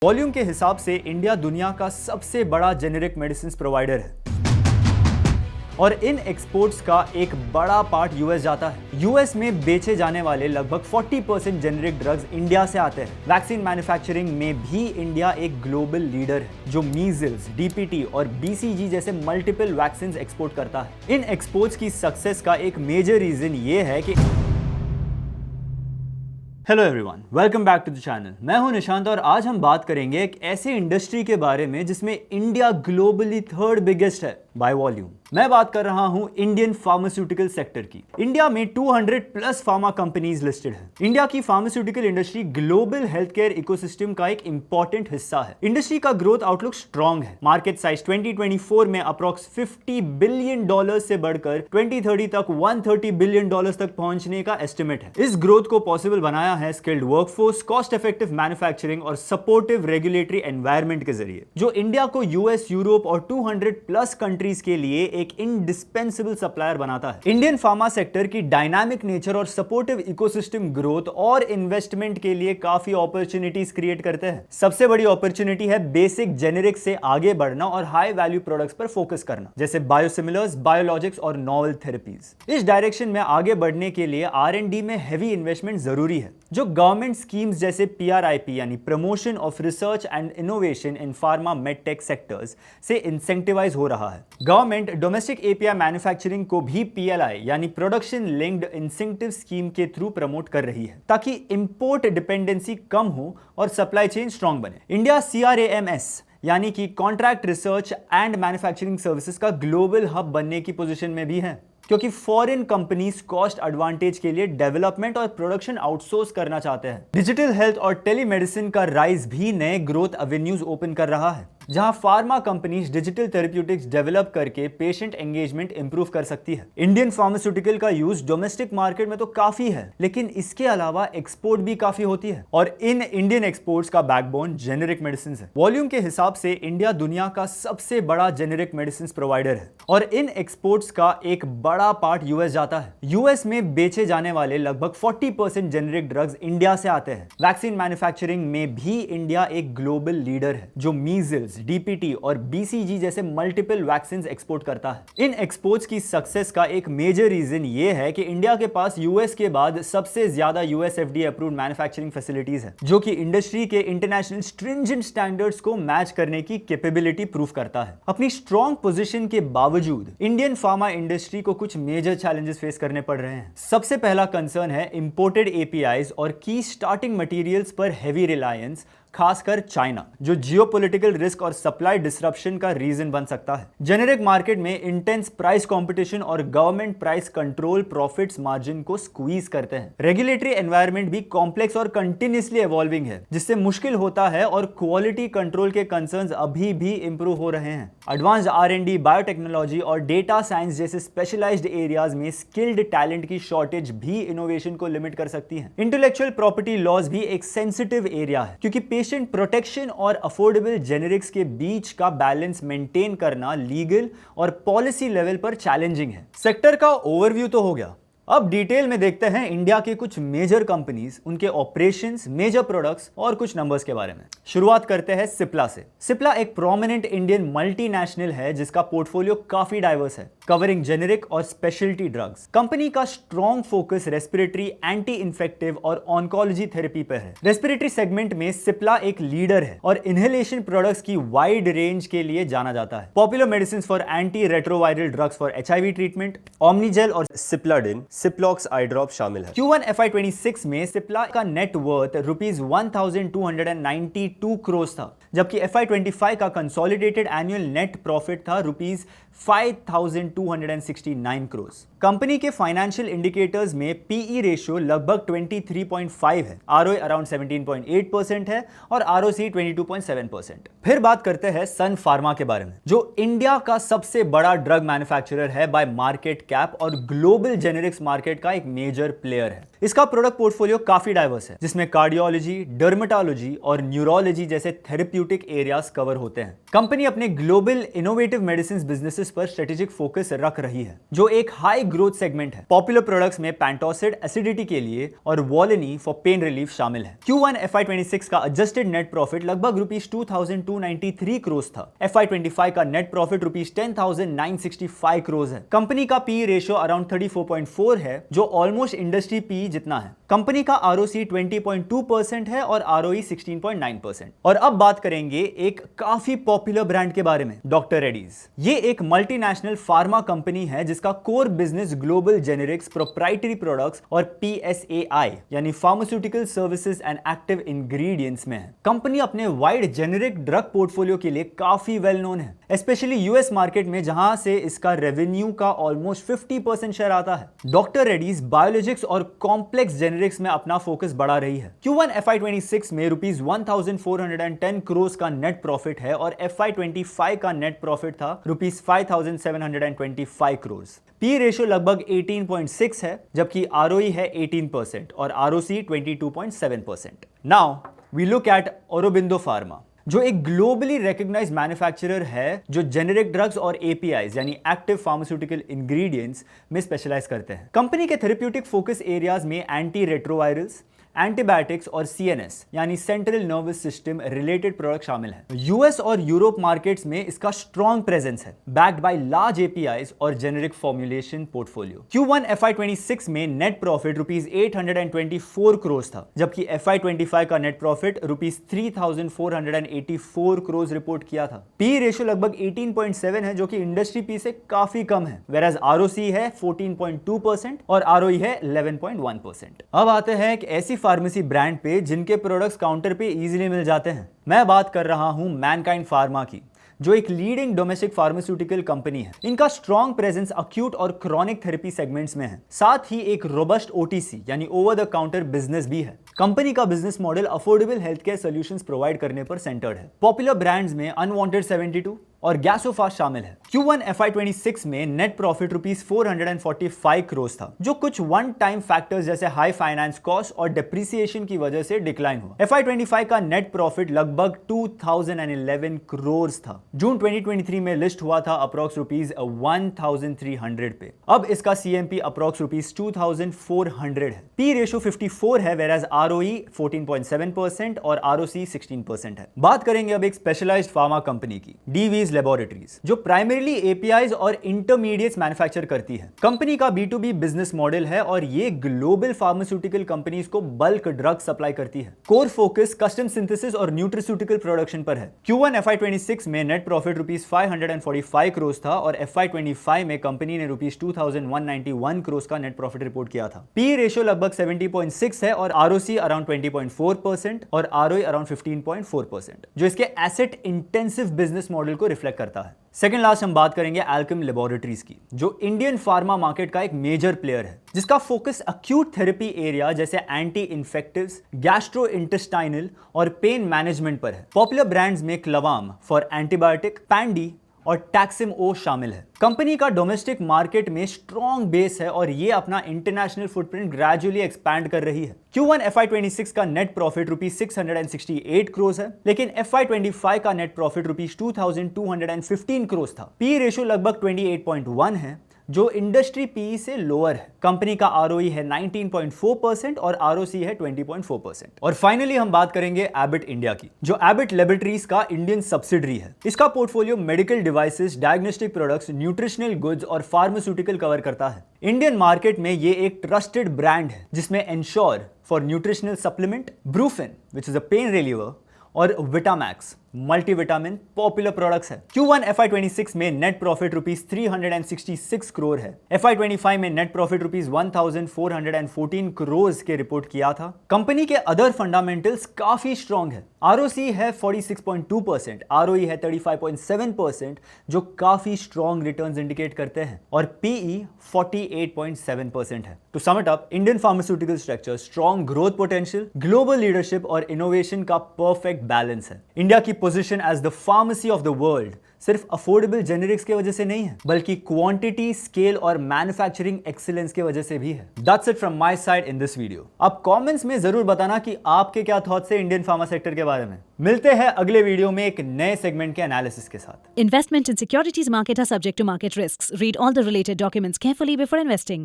Volume के हिसाब से इंडिया दुनिया का सबसे बड़ा जेनेरिक मेडिसिन प्रोवाइडर है और इन एक्सपोर्ट्स का एक बड़ा पार्ट यूएस जाता है। यूएस में बेचे जाने वाले लगभग 40% जेनेरिक ड्रग्स इंडिया से आते हैं। वैक्सीन मैन्युफैक्चरिंग में भी इंडिया एक ग्लोबल लीडर है जो मीजल्स, डीपीटी और बीसीजी जैसे मल्टीपल वैक्सीन एक्सपोर्ट करता है। इन एक्सपोर्ट्स की सक्सेस का एक मेजर रीजन ये है कि hello everyone, welcome back to the channel. मैं हूं निशांत और आज हम बात करेंगे एक ऐसे इंडस्ट्री के बारे में जिसमें इंडिया ग्लोबली थर्ड बिगेस्ट है बाय वॉल्यूम। मैं बात कर रहा हूं इंडियन फार्मास्यूटिकल सेक्टर की। इंडिया में 200 प्लस फार्मा कंपनीज लिस्टेड है। इंडिया की pharmaceutical industry global health care ecosystem का एक इंपॉर्टेंट हिस्सा है। इंडस्ट्री का ग्रोथ आउटलुक स्ट्रॉन्ग है। मार्केट साइज 2024 में अप्रॉक्स $50 बिलियन से बढ़कर 2030 तक $130 बिलियन तक पहुंचने का एस्टिमेट है। इस ग्रोथ को पॉसिबल बनाया है skilled workforce, cost effective manufacturing और सपोर्टिव रेगुलेटरी एनवायरनमेंट के जरिए, जो इंडिया को यूएस, यूरोप और 200 प्लस कंट्रीज के लिए एक इंडिस्पेंसिबल सप्लायर बनाता है। इंडियन फार्मा सेक्टर की डायनामिक नेचर और सपोर्टिव इकोसिस्टम ग्रोथ और इन्वेस्टमेंट के लिए काफी अपॉर्चुनिटीज क्रिएट करते हैं। सबसे बड़ी अपॉर्चुनिटी है बेसिक जेनेरिक से आगे बढ़ना और हाई वैल्यू प्रोडक्ट्स पर फोकस करना, जैसे बायोसिमिलर्स, बायोलॉजिक्स और नोवेल थेरेपीज। इस डायरेक्शन में आगे बढ़ने के लिए R&D में हेवी इन्वेस्टमेंट जरूरी है, जो गवर्नमेंट स्कीम्स जैसे PRIP यानी promotion of research and innovation in pharma medtech sectors से इंसेंटिवाइज हो रहा है। गवर्नमेंट डोमेस्टिक API मैन्युफैक्चरिंग को भी PLI यानी प्रोडक्शन लिंक्ड इंसेंटिव स्कीम के थ्रू प्रमोट कर रही है, ताकि इंपोर्ट डिपेंडेंसी कम हो और सप्लाई चेन स्ट्रांग बने। इंडिया CRAMS यानी कि contract research and manufacturing services का ग्लोबल हब बनने की पोजीशन में भी है, क्योंकि फॉरेन कंपनीज कॉस्ट एडवांटेज के लिए डेवलपमेंट और प्रोडक्शन आउटसोर्स करना चाहते हैं। डिजिटल हेल्थ और टेलीमेडिसिन का राइज भी नए ग्रोथ एवेन्यूज ओपन कर रहा है, जहां pharma companies digital therapeutics develop करके पेशेंट एंगेजमेंट इंप्रूव कर सकती है। इंडियन फार्मास्यूटिकल का यूज डोमेस्टिक मार्केट में तो काफी है, लेकिन इसके अलावा एक्सपोर्ट भी काफी होती है और इन इंडियन एक्सपोर्ट्स का बैकबोन जेनेरिक मेडिसिन है। वॉल्यूम के हिसाब से इंडिया दुनिया का सबसे बड़ा जेनेरिक मेडिसिन प्रोवाइडर है और इन एक्सपोर्ट्स का एक बड़ा पार्ट यूएस जाता है। यूएस में बेचे जाने वाले लगभग 40% जेनेरिक ड्रग्स इंडिया से आते हैं। वैक्सीन मैन्युफैक्चरिंग में भी इंडिया एक ग्लोबल लीडर है, जो मीजल्स, डीपीटी और बीसीजी जैसे मल्टीपल वैक्सीन एक्सपोर्ट करता है। इन एक्सपोर्ट्स की सक्सेस का एक मेजर रीजन ये है कि इंडिया के पास यूएस के बाद सबसे ज्यादा US FDA approved manufacturing facilities है, जो कि इंडस्ट्री के इंटरनेशनल स्ट्रिंजेंट स्टैंडर्ड्स को मैच करने की कैपेबिलिटी प्रूव करता है। अपनी स्ट्रॉन्ग पोजीशन के बावजूद इंडियन फार्मा इंडस्ट्री को कुछ मेजर चैलेंजेस फेस करने पड़ रहे हैं। सबसे पहला कंसर्न है इंपोर्टेड APIs और की स्टार्टिंग मटेरियल्स पर हेवी रिलायंस, खासकर चाइना, जो जियोपॉलिटिकल रिस्क और सप्लाई डिसरप्शन का रीजन बन सकता है। जेनेरिक मार्केट में इंटेंस प्राइस कंपटीशन और government price control profits margin को स्क्वीज करते हैं। रेगुलेटरी एनवायरनमेंट भी कॉम्प्लेक्स और कंटिन्यूअसली इवॉल्विंग है, जिससे मुश्किल होता है और क्वालिटी कंट्रोल के कंसर्न्स अभी भी इंप्रूव हो रहे हैं। एडवांस्ड R&D, बायोटेक्नोलॉजी और डेटा साइंस जैसे स्पेशलाइज्ड एरियाज में स्किल्ड टैलेंट की शॉर्टेज भी इनोवेशन को लिमिट कर सकती है। इंटेलेक्चुअल प्रॉपर्टी लॉज भी एक सेंसिटिव एरिया है, क्योंकि पेशेंट प्रोटेक्शन और अफोर्डेबल जेनेरिक्स के बीच का बैलेंस मेंटेन करना लीगल और पॉलिसी लेवल पर चैलेंजिंग है। सेक्टर का ओवरव्यू तो हो गया, अब डिटेल में देखते हैं इंडिया के कुछ मेजर कंपनीज, उनके ऑपरेशंस, मेजर प्रोडक्ट्स और कुछ नंबर्स के बारे में। शुरुआत करते हैं सिप्ला से। सिप्ला एक प्रोमिनेंट इंडियन मल्टीनेशनल है जिसका पोर्टफोलियो काफी डाइवर्स है, कवरिंग जेनेरिक और स्पेशलिटी ड्रग्स। कंपनी का strong focus respiratory, anti infective और ऑन्कोलॉजी थेरेपी पर है। रेस्पिरेटरी सेगमेंट में सिप्ला एक लीडर है और इनहेलेशन प्रोडक्ट्स की वाइड रेंज के लिए जाना जाता है। Popular medicine for anti retroviral drugs for HIV treatment, Omnigel और सिप्लाडिन, सिप्लॉक्स आई ड्रॉप शामिल है। Q1 FY26 में सिप्ला का नेट वर्थ ₹1292 करोड़ था, जबकि FY25 का कंसोलिडेटेड एनुअल नेट प्रॉफिट था ₹5269 करोड़। कंपनी के फाइनेंशियल इंडिकेटर्स में PE रेशियो लगभग 23.5 है, ROE अराउंड 17.8% है और ROC 22.7%। फिर बात करते हैं सन फार्मा के बारे में, जो इंडिया का सबसे बड़ा ड्रग मैन्युफैक्चरर है बाय मार्केट कैप और ग्लोबल जेनेरिक्स मार्केट का एक मेजर प्लेयर है। इसका प्रोडक्ट पोर्टफोलियो काफी डाइवर्स है, जिसमें कार्डियोलॉजी, डर्मेटोलॉजी और न्यूरोलॉजी जैसे थेरेप्यूटिक एरियाज कवर होते हैं। कंपनी अपने ग्लोबल इनोवेटिव मेडिसिन बिजनेसेस पर स्ट्रेटेजिक फोकस रख रही है, जो एक हाई ग्रोथ सेगमेंट है। पॉपुलर प्रोडक्ट्स में पैंटोसिड एसिडिटी के लिए और वॉलिनी फॉर पेन रिलीफ शामिल है। Q1 FY26 का एडजस्टेड नेट प्रॉफिट लगभग ₹2293 करोड़ था। FY25 का नेट प्रॉफिट ₹10,965 करोड़ है। कंपनी का पी रेशियो अराउंड 34.4 है, जो ऑलमोस्ट इंडस्ट्री पी जितना है। कंपनी का ROC 20.2% है और ROE 16.9%। और अब बात करेंगे एक काफी पॉपुलर ब्रांड के बारे में, डॉक्टर रेड्डीज। ये एक मल्टीनेशनल फार्मा कंपनी है जिसका core business global generics, proprietary products और PSAI यानी pharmaceutical services and active ingredients में है। कंपनी अपने वाइड जेनेरिक ड्रग पोर्टफोलियो के लिए काफी वेल नोन है, स्पेशली यूएस मार्केट में, जहां से इसका रेवेन्यू का ऑलमोस्ट 50% शेयर आता है। डॉक्टर रेड्डीज बायोलॉजिक्स और कॉम्प्लेक्स जेनेरिक्स में अपना फोकस बढ़ा रही है। Q1 FY26 में ₹1410 करोड़ का नेट प्रॉफिट है और FY25 का नेट प्रॉफिट था ₹5725 करोड़। पी रेशियो लगभग 18.6 है, जबकि ROE है 18% और ROC 22.7%। Now we look at Aurobindo pharma, जो एक ग्लोबली रिकॉग्नाइज्ड मैन्युफैक्चरर है, जो जेनेरिक ड्रग्स और APIs यानी एक्टिव फार्मास्यूटिकल इंग्रेडिएंट्स में स्पेशलाइज करते हैं। कंपनी के थेरेप्यूटिक फोकस एरियाज में एंटी रेट्रोवायरल्स, एंटीबायोटिक्स और CNS यानी central nervous system related product शामिल हैं। यूएस और यूरोप मार्केट्स में इसका स्ट्रॉन्ग प्रेजेंस है, बैक्ड बाय लार्ज APIs और generic formulation portfolio. Q1 FY26 में नेट प्रॉफिट ₹824 करोड़ था, जबकि FY25 का नेट प्रॉफिट ₹3,484 करोड़ रिपोर्ट किया था। पी रेशियो लगभग 18.7 है, जो कि इंडस्ट्री पी से काफी कम है, वेराज ROC है 14.2% और ROE है 11.1%। अब आते हैं एक ऐसी फार्मेसी ब्रांड पे जिनके प्रोडक्ट्स काउंटर पे इजीली मिल जाते हैं। मैं बात कर रहा हूं मैनकाइंड फार्मा की, जो एक लीडिंग डोमेस्टिक फार्मास्यूटिकल कंपनी है। इनका स्ट्रॉन्ग प्रेजेंस अक्यूट और क्रॉनिक थेरेपी सेगमेंट्स में है, साथ ही एक रोबस्ट OTC यानी ओवर द काउंटर बिजनेस भी है। कंपनी का business model affordable health care solutions provide करने पर सेंटर्ड है। पॉपुलर ब्रांड्स में अनवांटेड 72 और गैसोफास्ट शामिल है। Q1 FY26 में नेट प्रॉफिट ₹445 करोड़ था, जो कुछ वन टाइम फैक्टर्स जैसे हाई फाइनेंस कॉस्ट और डेप्रिसिएशन की वजह से डिक्लाइन हुआ। FY25 का नेट प्रॉफिट लगभग 2011 करोड़ था। जून 2023 में लिस्ट हुआ था अप्रॉक्स ₹1300 पे। अब इसका CMP अप्रॉक्स ₹2400 है। पी रेशियो 54 है, वेराज ROE 14.7% और ROC 16% है। बात करेंगे अब एक स्पेशलाइज्ड फार्मा कंपनी की, DV's लैबोरेटरीज, जो प्राइमरीली APIs और इंटरमीडिएट्स मैन्युफैक्चर करती है। कंपनी का B2B बिजनेस मॉडल है और ये ग्लोबल फार्मास्यूटिकल कंपनीज को बल्क ड्रग सप्लाई करती है। कोर फोकस कस्टम सिंथेसिस और न्यूट्रिस्यूटिकल प्रोडक्शन पर है। Q1 FY26 में नेट प्रॉफिट ₹545 करोड़ था और FY25 में कंपनी ने ₹2191 करोड़ का नेट प्रॉफिट रिपोर्ट किया था। पी रेशियो लगभग 70.6 है और ROC अराउंड 20.4% और ROE अराउंड 15.4%, जो इसके एसेट इंटेंसिव बिजनेस मॉडल को रिफ्लेक्ट करता है। सेकंड लास्ट हम बात करेंगे अल्केम लैबोरेटरीज की, जो इंडियन फार्मा मार्केट का एक मेजर प्लेयर है, जिसका फोकस अक्यूट थेरेपी एरिया जैसे एंटी इन्फेक्टिव्स, गैस्ट्रो इंटेस्टाइनल और पेन मैनेजमेंट पर है। पॉपुलर ब्रांड्स में क्लवाम फॉर एंटीबायोटिक, पैंडी और टैक्सिम ओ शामिल है। कंपनी का डोमेस्टिक मार्केट में स्ट्रॉन्ग बेस है और ये अपना इंटरनेशनल फुटप्रिंट ग्रेजुअली एक्सपैंड कर रही है। Q1 FY26 का नेट प्रॉफिट ₹668 करोड़ है, लेकिन FY25 का नेट प्रॉफिट ₹2215 करोड़ था। पी रेशियो लगभग 28.1 है, जो इंडस्ट्री पी से लोअर है। कंपनी का ROE है 19.4% और ROC है 20.4%। और फाइनली हम बात करेंगे एबिट इंडिया की, जो एबिट लैबोरेटरीज का इंडियन सब्सिडरी है। इसका portfolio medical devices, diagnostic products, nutritional goods और फार्मास्यूटिकल कवर करता है। इंडियन मार्केट में ये एक ट्रस्टेड ब्रांड है, जिसमें ensure for nutritional supplement, Brufen which is a pain reliever और विटामैक्स मल्टीविटामिन पॉपुलर प्रोडक्ट्स है। Q1 FY26 में नेट प्रॉफिट ₹366 करोड़ है। FY25 में नेट प्रॉफिट ₹1414 करोड़ के रिपोर्ट किया था। कंपनी के अदर फंडामेंटल्स काफी स्ट्रॉन्ग है। ROC है 46.2%, ROE है 35.7%, जो काफी स्ट्रॉन्ग रिटर्न्स इंडिकेट करते हैं, और PE 48.7% है। To sum it up, Indian pharmaceutical structure strong growth potential, global leadership और इनोवेशन का परफेक्ट बैलेंस है। इंडिया की position as the pharmacy of the world सिर्फ अफोर्डेबल जेनेरिक्स की वजह से नहीं है, बल्कि क्वांटिटी, स्केल और मैन्युफैक्चरिंग एक्सीलेंस की वजह से भी है। That's it from my side in this video. अब कमेंट्स में जरूर बताना कि आपके क्या थॉट्स है इंडियन फार्मा सेक्टर के बारे में। मिलते हैं अगले वीडियो में एक नए सेगमेंट के एनालिसिस के साथ। Investment in securities market are subject to market risks. Read all the related documents carefully before investing.